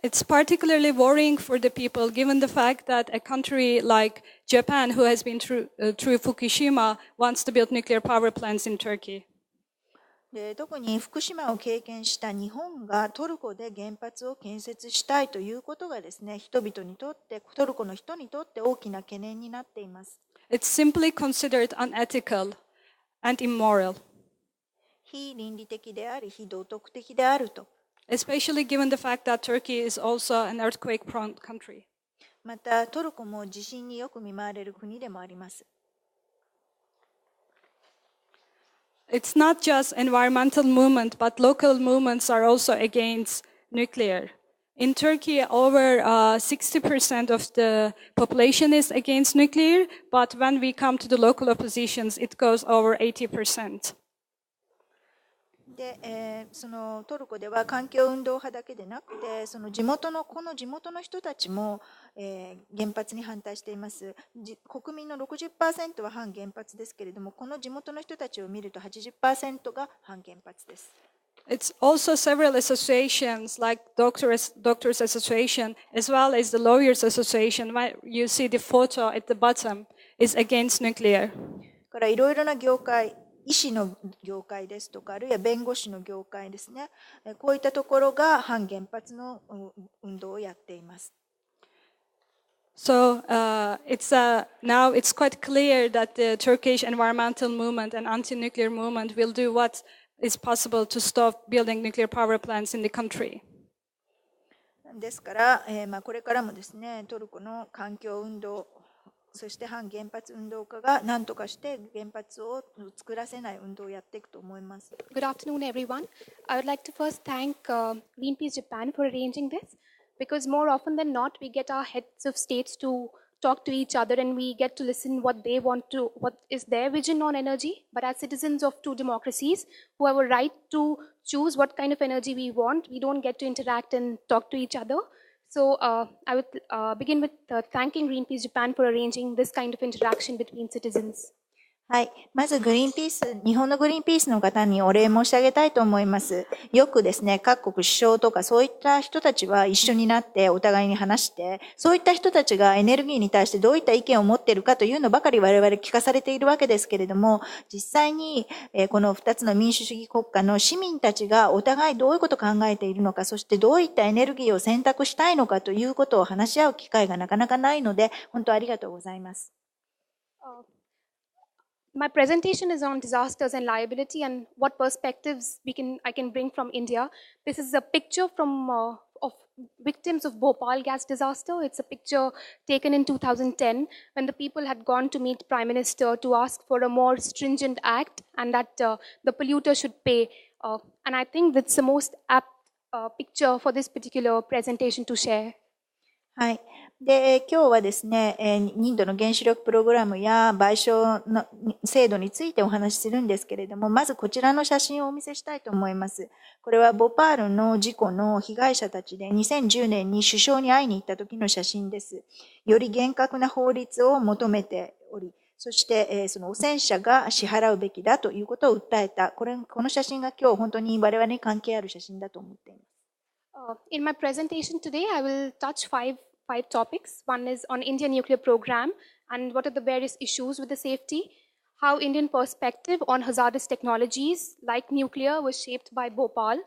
It's particularly worrying for the people given the fact that a country like Japan, who has been through Fukushima, wants to build nuclear power plants in Turkey. で特に福島を経験した日本がトルコで原発を建設したいということがですね、人々にとって、トルコの人にとって大きな懸念になっています。It's simply considered unethical and immoral. 非倫理的であり、非道徳的であると。Especially given the fact that Turkey is also an earthquake-prone country. また、トルコも地震によく見舞われる国でもあります。It's not just environmental movement, but local movements are also against nuclear. In Turkey, over 60% of the population is against nuclear, but when we come to the local oppositions, it goes over 80%. で、そのトルコでは環境運動派だけでなくて、この地元の人たちも、原発に反対しています。国民の 60% は反原発ですけれども、この地元の人たちを見ると 80% が反原発です。It's also several associations like Doctors Association as well as the Lawyers Association. Where you see the photo at the bottom is against nuclear. からいろいろな業界、医師の業界ですとか、あるいは弁護士の業界ですね。こういったところが反原発の運動をやっています。So now it's quite clear that the Turkish environmental movement and anti-nuclear movement will do what is possible to stop building nuclear power plants in the country. ですから、これからもですね、トルコの環境運動、そして反原発運動家が何とかして原発を作らせない運動をやっていくと思います。Good afternoon, everyone. I would like to first thank Greenpeace Japan for arranging this, because more often than not, we get our heads of states to talk to each other and we get to listen what is their vision on energy. But as citizens of two democracies who have a right to choose what kind of energy we want, we don't get to interact and talk to each other. So I would begin with thanking Greenpeace Japan for arranging this kind of interaction between citizens. はい。まず日本のグリーンピースの方にお礼申し上げたいと思います。よくですね、各国首相とかそういった人たちは一緒になってお互いに話して、そういった人たちがエネルギーに対してどういった意見を持っているかというのばかり我々聞かされているわけですけれども、実際にこの2つの民主主義国家の市民たちがお互いどういうことを考えているのか、そしてどういったエネルギーを選択したいのかということを話し合う機会がなかなかないので、本当ありがとうございます。My presentation is on disasters and liability and what perspectives I can bring from India. This is a picture of victims of Bhopal gas disaster. It's a picture taken in 2010 when the people had gone to meet Prime Minister to ask for a more stringent act and that the polluter should pay. And I think that's the most apt picture for this particular presentation to share. はい。で、今日はですね、インドの原子力プログラムや賠償の制度についてお話しするんですけれども、まずこちらの写真をお見せしたいと思います。これはボパールの事故の被害者たちで2010年に首相に会いに行った時の写真です。より厳格な法律を求めており、そしてその汚染者が支払うべきだということを訴えた。この写真が今日本当に我々に関係ある写真だと思っています。In my presentation today, I will touch five topics. One is on Indian nuclear program and what are the various issues with the safety, how Indian perspective on hazardous technologies like nuclear was shaped by Bhopal,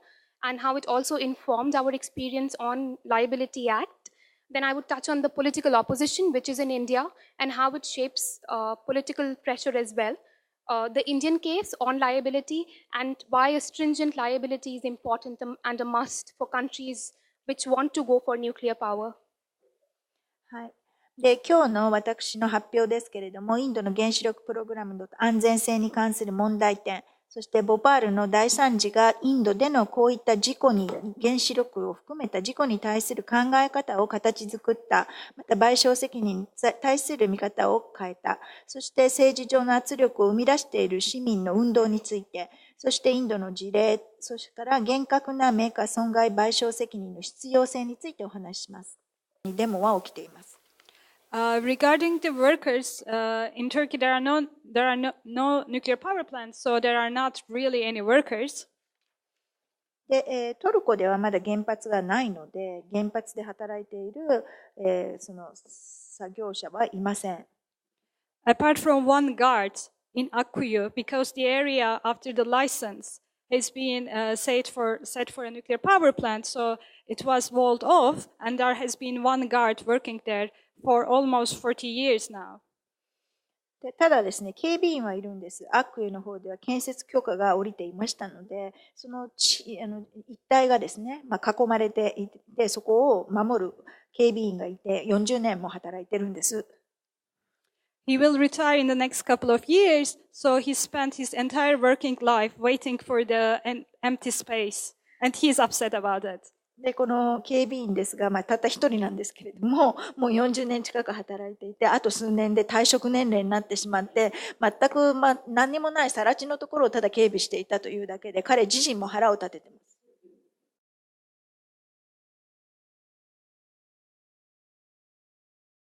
and how it also informed our experience on Liability Act. Then I would touch on the political opposition, which is in India, and how it shapes political pressure as well. The Indian case on liability and why a stringent liability is important and a must for countries which want to go for nuclear power. はい。で、今日の私の発表ですけれども、インドの原子力プログラムの安全性に関する問題点、そしてボパールの大惨事がインドでのこういった事故に、原子力を含めた事故に対する考え方を形作った、また賠償責任に対する見方を変えた、そして政治上の圧力を生み出している市民の運動について、そしてインドの事例、そしてから厳格なメーカー損害賠償責任の必要性についてお話しします。デモは起きています。Regarding the workers, in Turkey there are no nuclear power plants, so there are not really any workers. で、トルコではまだ原発がないので、原発で働いている、その作業者はいません。Apart from one guard in Akkuyu, because the area after the license has been set for a nuclear power plant, so it was walled off, and there has been one guard working there for almost 40 years now. でただですね、警備員はいるんです。アックユの方では建設許可が下りていましたので、その一帯がですね、囲まれていて、そこを守る警備員がいて、40年も働いてるんです。He will retire in the next couple of years, so he spent his entire working life waiting for the empty space, and he is upset about it. で、この警備員ですが、たった一人なんですけれども、もう40年近く働いていて、あと数年で退職年齢になってしまって、全く何にもない更地のところをただ警備していたというだけで、彼自身も腹を立てて